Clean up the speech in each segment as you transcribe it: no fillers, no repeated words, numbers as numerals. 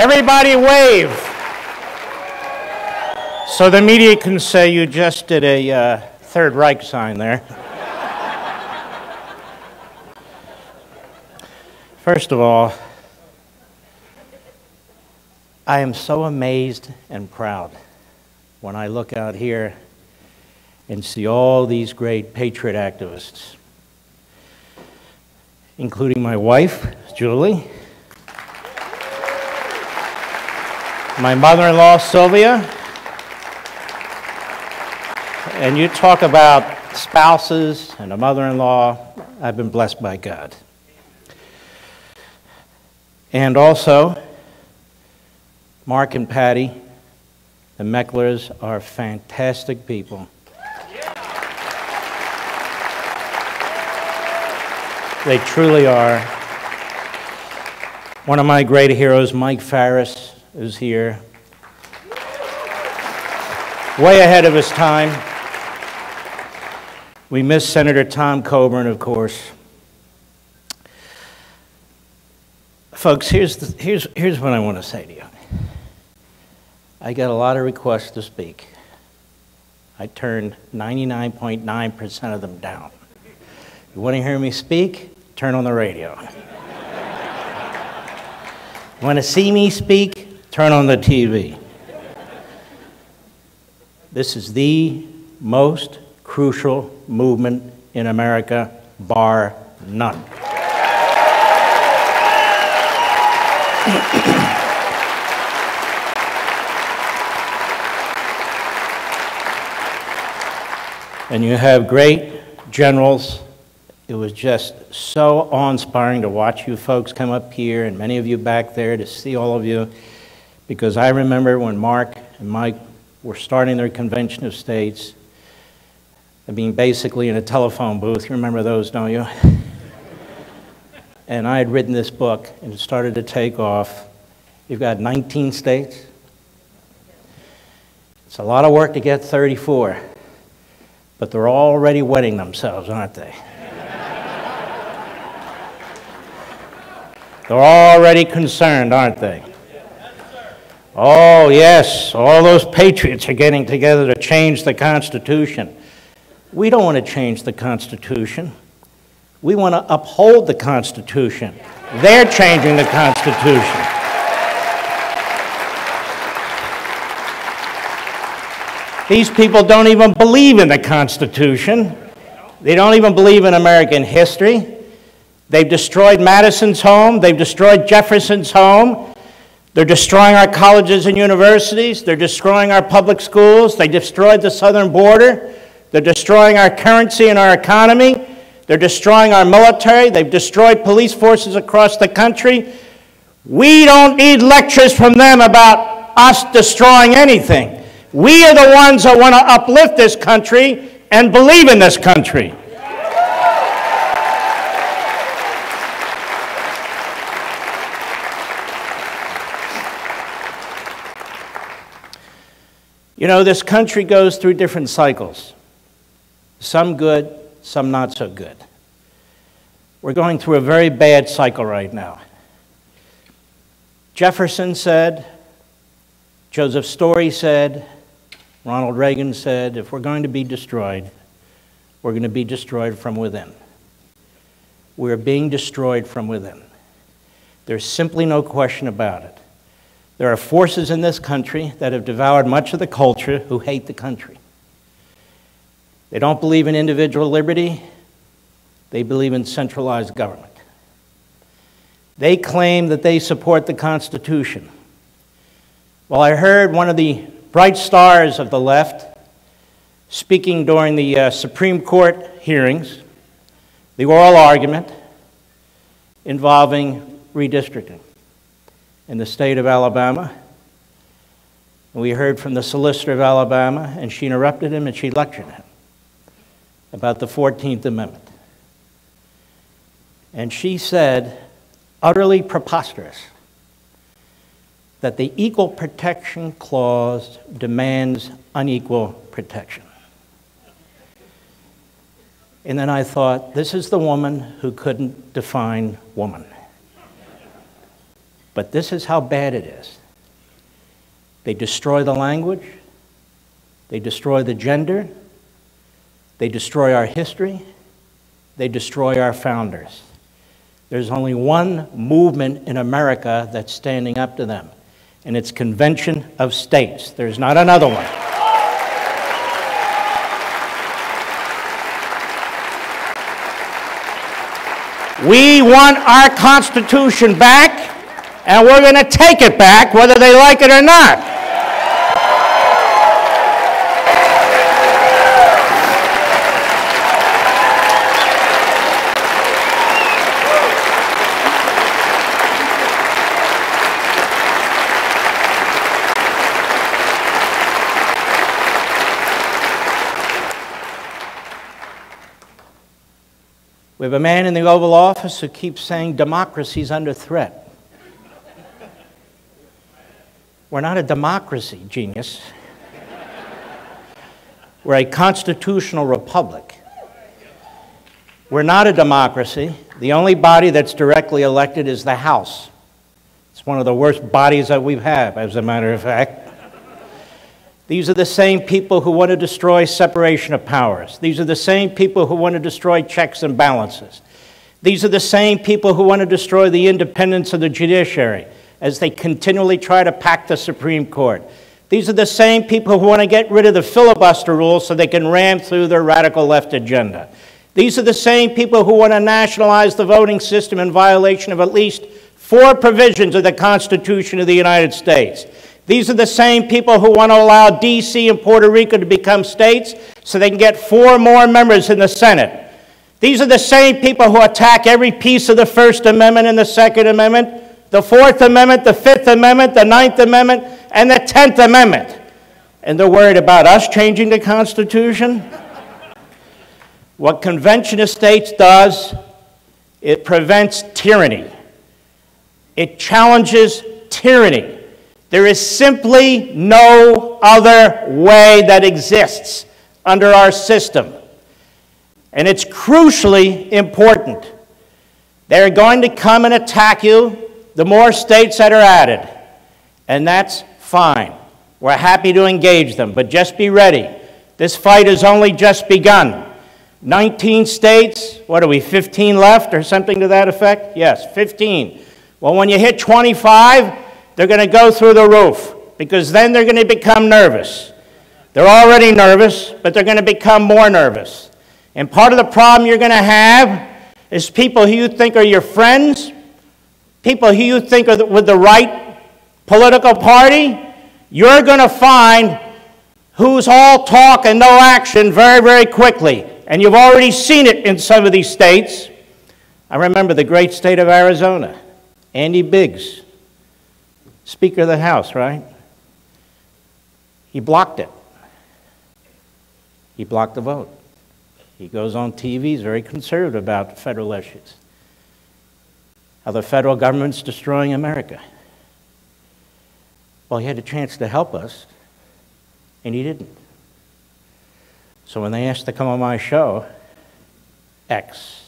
Everybody wave. So the media can say you just did a Third Reich sign there. First of all, I am so amazed and proud when I look out here and see all these great patriot activists, including my wife, Julie, my mother-in-law, Sylvia, and you talk about spouses and a mother-in-law. I've been blessed by God. And also, Mark and Patty, the Mecklers are fantastic people. They truly are. One of my great heroes, Mike Farris, is here. Way ahead of his time. We miss Senator Tom Coburn, of course. Folks, here's what I want to say to you. I got a lot of requests to speak. I turned 99.9% of them down. You want to hear me speak? Turn on the radio. You want to see me speak? Turn on the TV. This is the most crucial movement in America, bar none. And you have great generals. It was just so awe-inspiring to watch you folks come up here and many of you back there, to see all of you, because I remember when Mark and Mike were starting their convention of states, and being basically in a telephone booth. You remember those, don't you? And I had written this book, and it started to take off. You've got 19 states. It's a lot of work to get 34, but they're already wetting themselves, aren't they? They're already concerned, aren't they? Oh, yes, all those patriots are getting together to change the Constitution. We don't want to change the Constitution. We want to uphold the Constitution. They're changing the Constitution. These people don't even believe in the Constitution. They don't even believe in American history. They've destroyed Madison's home. They've destroyed Jefferson's home. They're destroying our colleges and universities. They're destroying our public schools. They destroyed the southern border. They're destroying our currency and our economy. They're destroying our military. They've destroyed police forces across the country. We don't need lectures from them about us destroying anything. We are the ones that want to uplift this country and believe in this country. You know, this country goes through different cycles. Some good, some not so good. We're going through a very bad cycle right now. Jefferson said, Joseph Story said, Ronald Reagan said, if we're going to be destroyed, we're going to be destroyed from within. We're being destroyed from within. There's simply no question about it. There are forces in this country that have devoured much of the culture who hate the country. They don't believe in individual liberty. They believe in centralized government. They claim that they support the Constitution. Well, I heard one of the bright stars of the left speaking during the Supreme Court hearings, the oral argument involving redistricting in the state of Alabama. And we heard from the Solicitor of Alabama, and she interrupted him and she lectured him about the 14th Amendment. And she said, utterly preposterous, that the Equal Protection Clause demands unequal protection. And then I thought, this is the woman who couldn't define woman. But this is how bad it is. They destroy the language. They destroy the gender. They destroy our history. They destroy our founders. There's only one movement in America that's standing up to them, and it's Convention of States. There's not another one. We want our Constitution back, and we're going to take it back whether they like it or not. We have a man in the Oval Office who keeps saying democracy's under threat. We're not a democracy, genius. We're a constitutional republic. We're not a democracy. The only body that's directly elected is the House. It's one of the worst bodies that we have, as a matter of fact. These are the same people who want to destroy separation of powers. These are the same people who want to destroy checks and balances. These are the same people who want to destroy the independence of the judiciary as they continually try to pack the Supreme Court. These are the same people who want to get rid of the filibuster rule so they can ram through their radical left agenda. These are the same people who want to nationalize the voting system in violation of at least 4 provisions of the Constitution of the United States. These are the same people who want to allow D.C. and Puerto Rico to become states so they can get 4 more members in the Senate. These are the same people who attack every piece of the First Amendment and the Second Amendment, the Fourth Amendment, the Fifth Amendment, the Ninth Amendment, and the 10th Amendment. And they're worried about us changing the Constitution? What Convention of States does, it prevents tyranny. It challenges tyranny. There is simply no other way that exists under our system. And it's crucially important. They're going to come and attack you the more states that are added. And that's fine. We're happy to engage them, but just be ready. This fight has only just begun. 19 states, what are we, 15 left or something to that effect? Yes, 15. Well, when you hit 25, they're going to go through the roof, because then they're going to become nervous. They're already nervous, but they're going to become more nervous. And part of the problem you're going to have is people who you think are your friends, people who you think are with the right political party. You're going to find who's all talk and no action very, very quickly. And you've already seen it in some of these states. I remember the great state of Arizona, Andy Biggs, Speaker of the House, right? He blocked it. He blocked the vote. He goes on TV, he's very conservative about federal issues. How the federal government's destroying America. Well, he had a chance to help us, and he didn't. So when they asked to come on my show, X.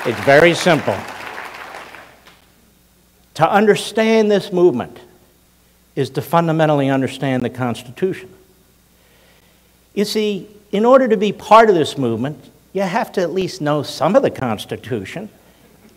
It's very simple. To understand this movement is to fundamentally understand the Constitution. You see, in order to be part of this movement, you have to at least know some of the Constitution.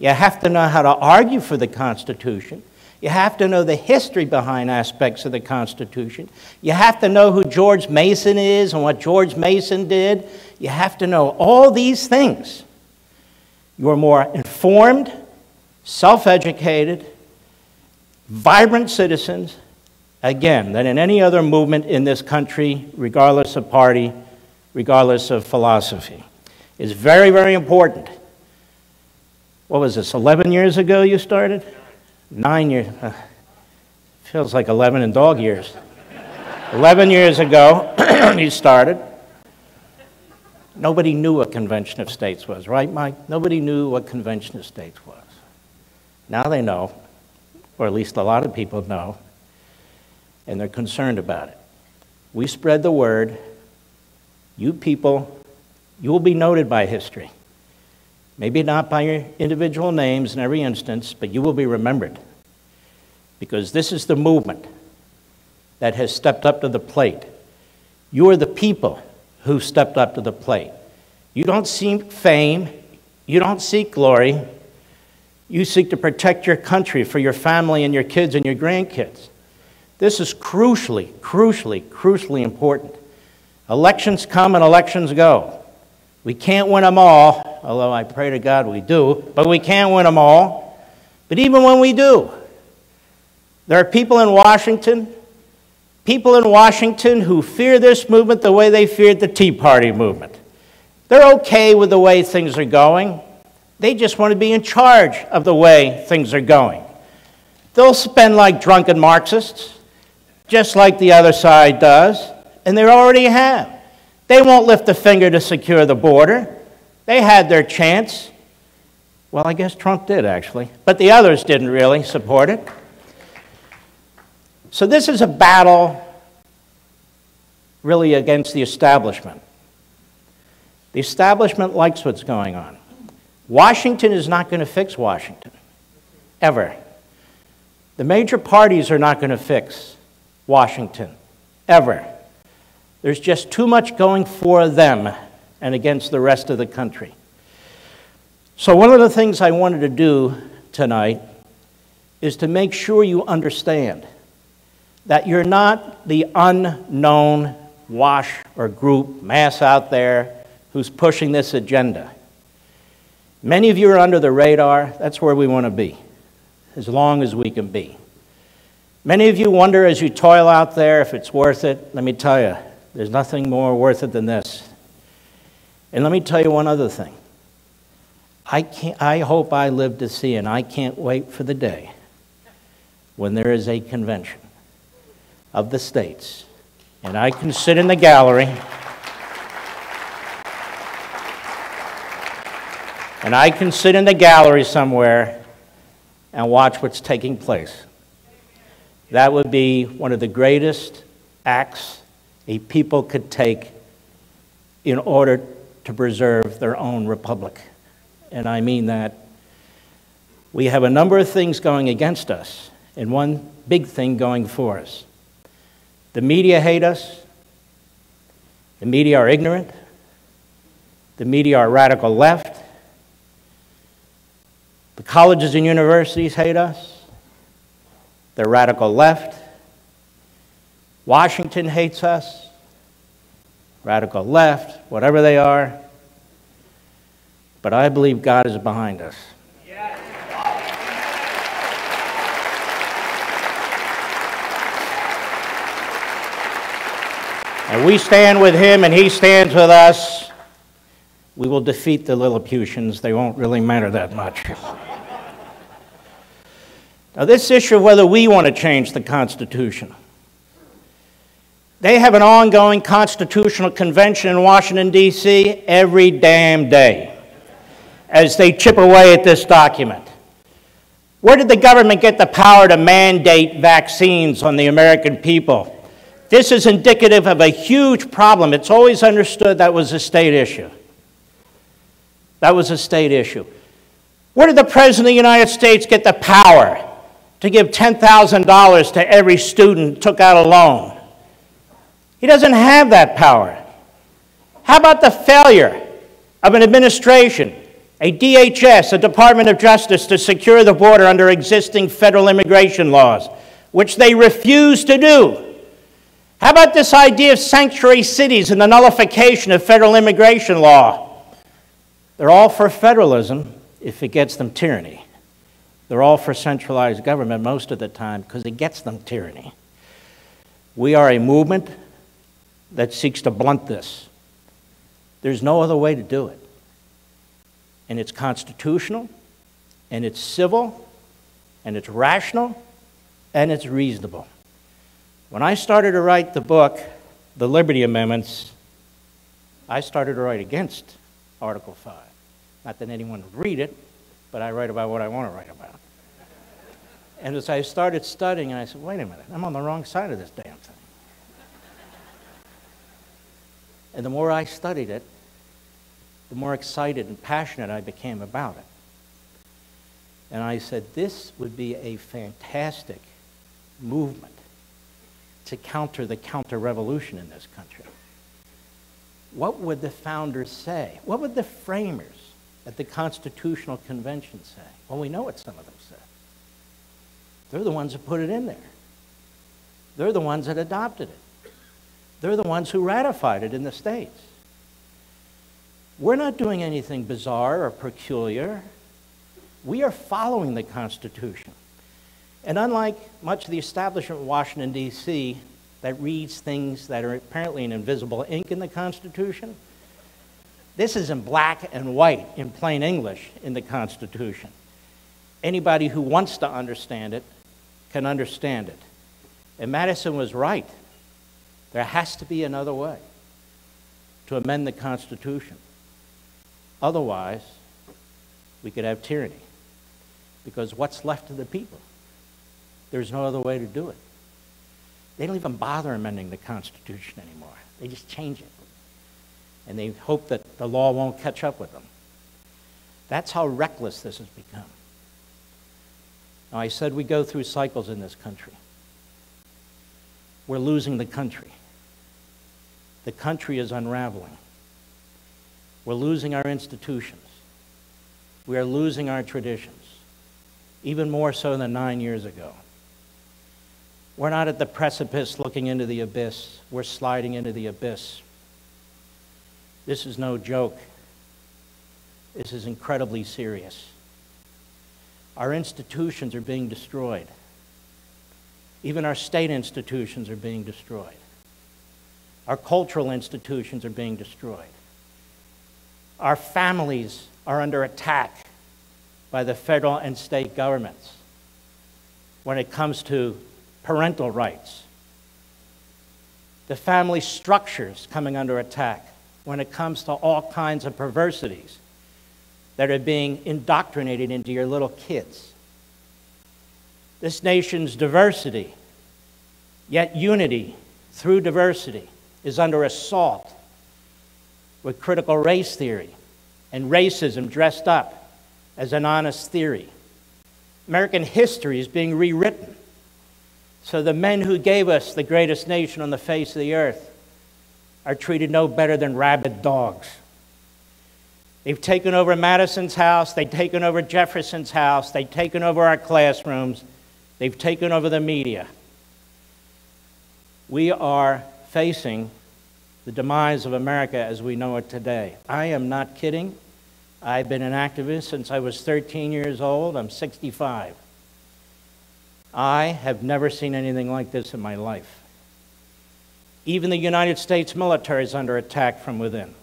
You have to know how to argue for the Constitution. You have to know the history behind aspects of the Constitution. You have to know who George Mason is and what George Mason did. You have to know all these things. You're more informed, self-educated, vibrant citizens, again, than in any other movement in this country, regardless of party, regardless of philosophy. It's very, very important. What was this, 11 years ago you started? 9 years. Feels like 11 in dog years. 11 years ago, you started. Nobody knew what Convention of States was, right, Mike? Nobody knew what Convention of States was. Now they know, or at least a lot of people know, and they're concerned about it. We spread the word. You people, you will be noted by history. Maybe not by your individual names in every instance, but you will be remembered. Because this is the movement that has stepped up to the plate. You are the people who stepped up to the plate. You don't seek fame. You don't seek glory. You seek to protect your country for your family and your kids and your grandkids. This is crucially, crucially, crucially important. Elections come and elections go. We can't win them all, although I pray to God we do, but we can't win them all. But even when we do, there are people in Washington who fear this movement the way they feared the Tea Party movement. They're okay with the way things are going. They just want to be in charge of the way things are going. They'll spend like drunken Marxists, just like the other side does, and they already have. They won't lift a finger to secure the border. They had their chance. Well, I guess Trump did, actually, but the others didn't really support it. So this is a battle really against the establishment. The establishment likes what's going on. Washington is not going to fix Washington, ever. The major parties are not going to fix Washington, ever. There's just too much going for them and against the rest of the country. So one of the things I wanted to do tonight is to make sure you understand that you're not the unknown wash or group mass out there who's pushing this agenda. Many of you are under the radar. That's where we want to be, as long as we can be. Many of you wonder as you toil out there if it's worth it. Let me tell you, there's nothing more worth it than this. And let me tell you one other thing. I hope I live to see, and I can't wait for the day when there is a convention of the states, and I can sit in the gallery, somewhere and watch what's taking place. That would be one of the greatest acts a people could take in order to preserve their own republic. And I mean that. We have a number of things going against us, and one big thing going for us. The media hate us. The media are ignorant. The media are radical left. The colleges and universities hate us. They're radical left. Washington hates us. Radical left, whatever they are. But I believe God is behind us. And we stand with him and he stands with us. We will defeat the Lilliputians. They won't really matter that much. Now, this issue of whether we want to change the Constitution. They have an ongoing constitutional convention in Washington, D.C. every damn day as they chip away at this document. Where did the government get the power to mandate vaccines on the American people? This is indicative of a huge problem. It's always understood that was a state issue. That was a state issue. Where did the President of the United States get the power to give $10,000 to every student who took out a loan? He doesn't have that power. How about the failure of an administration, a DHS, a Department of Justice, to secure the border under existing federal immigration laws, which they refuse to do? How about this idea of sanctuary cities and the nullification of federal immigration law? They're all for federalism if it gets them tyranny. They're all for centralized government most of the time because it gets them tyranny. We are a movement that seeks to blunt this. There's no other way to do it. And it's constitutional, and it's civil, and it's rational, and it's reasonable. When I started to write the book, The Liberty Amendments, I started to write against Article 5. Not that anyone would read it, but I write about what I want to write about. And as I started studying, I said, wait a minute, I'm on the wrong side of this damn thing. And the more I studied it, the more excited and passionate I became about it. And I said, this would be a fantastic movement to counter the counter-revolution in this country. What would the founders say? What would the framers at the Constitutional Convention say? Well, we know what some of them said. They're the ones who put it in there. They're the ones that adopted it. They're the ones who ratified it in the states. We're not doing anything bizarre or peculiar. We are following the Constitution. And unlike much of the establishment in Washington, D.C., that reads things that are apparently in invisible ink in the Constitution, this is in black and white, in plain English, in the Constitution. Anybody who wants to understand it can understand it. And Madison was right. There has to be another way to amend the Constitution. Otherwise, we could have tyranny. Because what's left of the people? There's no other way to do it. They don't even bother amending the Constitution anymore. They just change it. And they hope that the law won't catch up with them. That's how reckless this has become. Now, I said we go through cycles in this country. We're losing the country. The country is unraveling. We're losing our institutions. We are losing our traditions, even more so than 9 years ago. We're not at the precipice looking into the abyss. We're sliding into the abyss. This is no joke. This is incredibly serious. Our institutions are being destroyed. Even our state institutions are being destroyed. Our cultural institutions are being destroyed. Our families are under attack by the federal and state governments when it comes to parental rights. The family structure's coming under attack when it comes to all kinds of perversities that are being indoctrinated into your little kids. This nation's diversity, yet unity through diversity, is under assault with critical race theory and racism dressed up as an honest theory. American history is being rewritten. So the men who gave us the greatest nation on the face of the earth are treated no better than rabid dogs. They've taken over Madison's house, they've taken over Jefferson's house, they've taken over our classrooms, they've taken over the media. We are facing the demise of America as we know it today. I am not kidding. I've been an activist since I was 13 years old. I'm 65. I have never seen anything like this in my life. Even the United States military is under attack from within,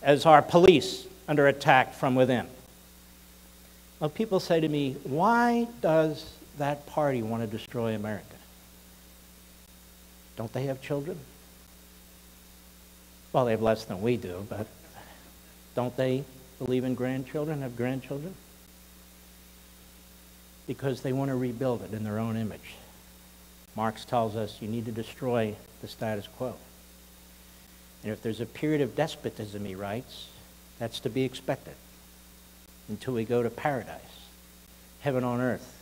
as are police under attack from within. Well, people say to me, why does that party want to destroy America? Don't they have children? Well, they have less than we do, but don't they believe in grandchildren, have grandchildren? Because they want to rebuild it in their own image. Marx tells us you need to destroy the status quo. And if there's a period of despotism, he writes, that's to be expected until we go to paradise, heaven on earth.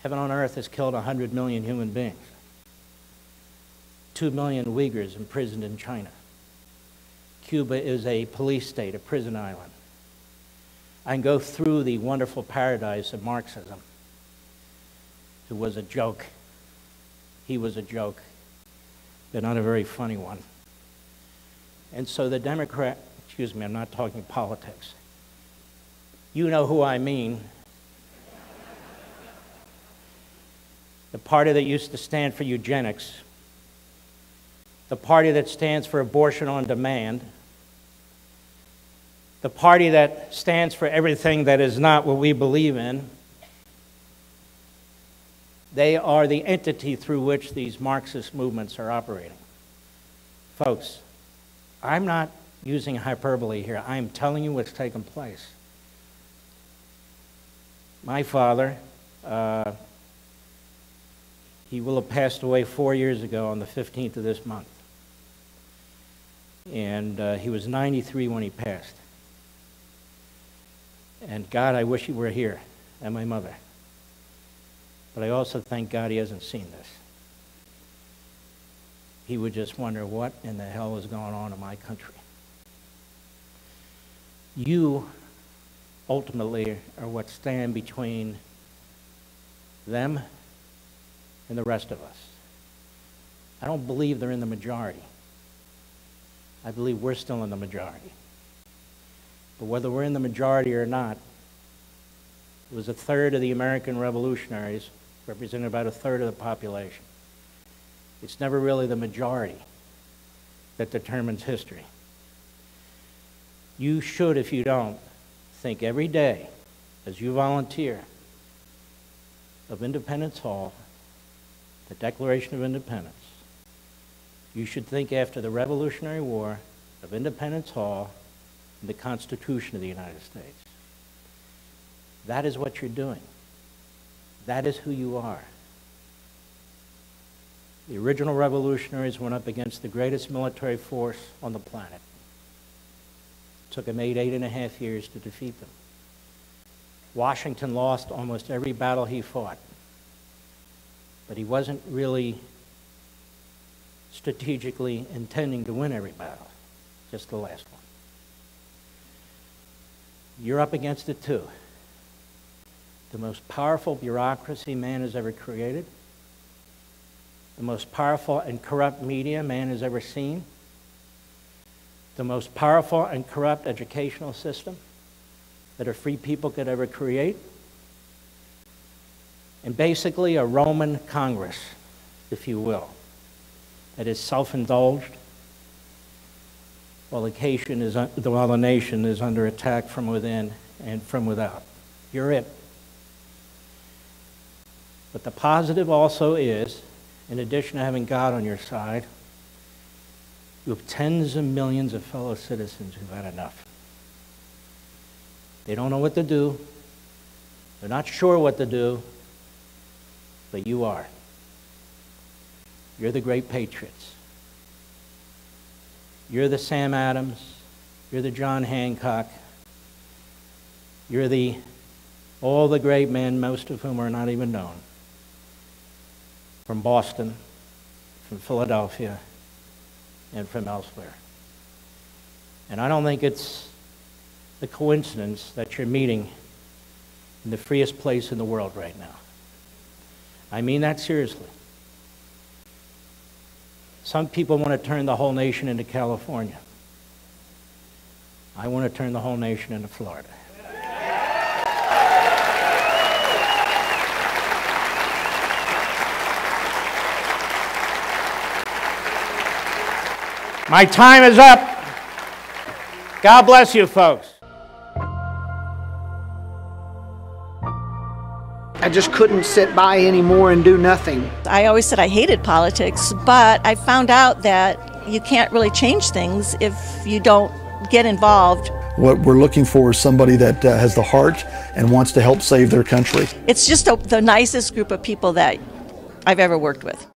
Heaven on earth has killed 100 million human beings. 2 million Uyghurs imprisoned in China. Cuba is a police state, a prison island. I can go through the wonderful paradise of Marxism. It was a joke. He was a joke, but not a very funny one. And so the Democrat, excuse me, I'm not talking politics. You know who I mean. The party that used to stand for eugenics, the party that stands for abortion on demand, the party that stands for everything that is not what we believe in. They are the entity through which these Marxist movements are operating. Folks, I'm not using hyperbole here. I'm telling you what's taken place. My father, he will have passed away 4 years ago on the 15th of this month. And he was 93 when he passed. And God, I wish he were here, and my mother. But I also thank God he hasn't seen this. He would just wonder what in the hell is going on in my country. You ultimately are what stand between them and the rest of us. I don't believe they're in the majority. I believe we're still in the majority. But whether we're in the majority or not, it was a third of the American revolutionaries, represented about a third of the population. It's never really the majority that determines history. You should, if you don't, think every day as you volunteer of Independence Hall, the Declaration of Independence. You should think after the Revolutionary War of Independence Hall and the Constitution of the United States. That is what you're doing. That is who you are. The original revolutionaries went up against the greatest military force on the planet. It took them 8.5 years to defeat them. Washington lost almost every battle he fought, but he wasn't really strategically intending to win every battle, just the last one. You're up against it too. The most powerful bureaucracy man has ever created, the most powerful and corrupt media man has ever seen, the most powerful and corrupt educational system that a free people could ever create, and basically a Roman Congress, if you will, that is self-indulged while the nation is under attack from within and from without. You're it. But the positive also is, in addition to having God on your side, you have tens of millions of fellow citizens who've had enough. They don't know what to do. They're not sure what to do, but you are. You're the great patriots. You're the Sam Adams. You're the John Hancock. You're all the great men, most of whom are not even known, from Boston, from Philadelphia, and from elsewhere. And I don't think it's a coincidence that you're meeting in the freest place in the world right now. I mean that seriously. Some people want to turn the whole nation into California. I want to turn the whole nation into Florida. My time is up. God bless you, folks. I just couldn't sit by anymore and do nothing. I always said I hated politics, but I found out that you can't really change things if you don't get involved. What we're looking for is somebody that has the heart and wants to help save their country. It's just the nicest group of people that I've ever worked with.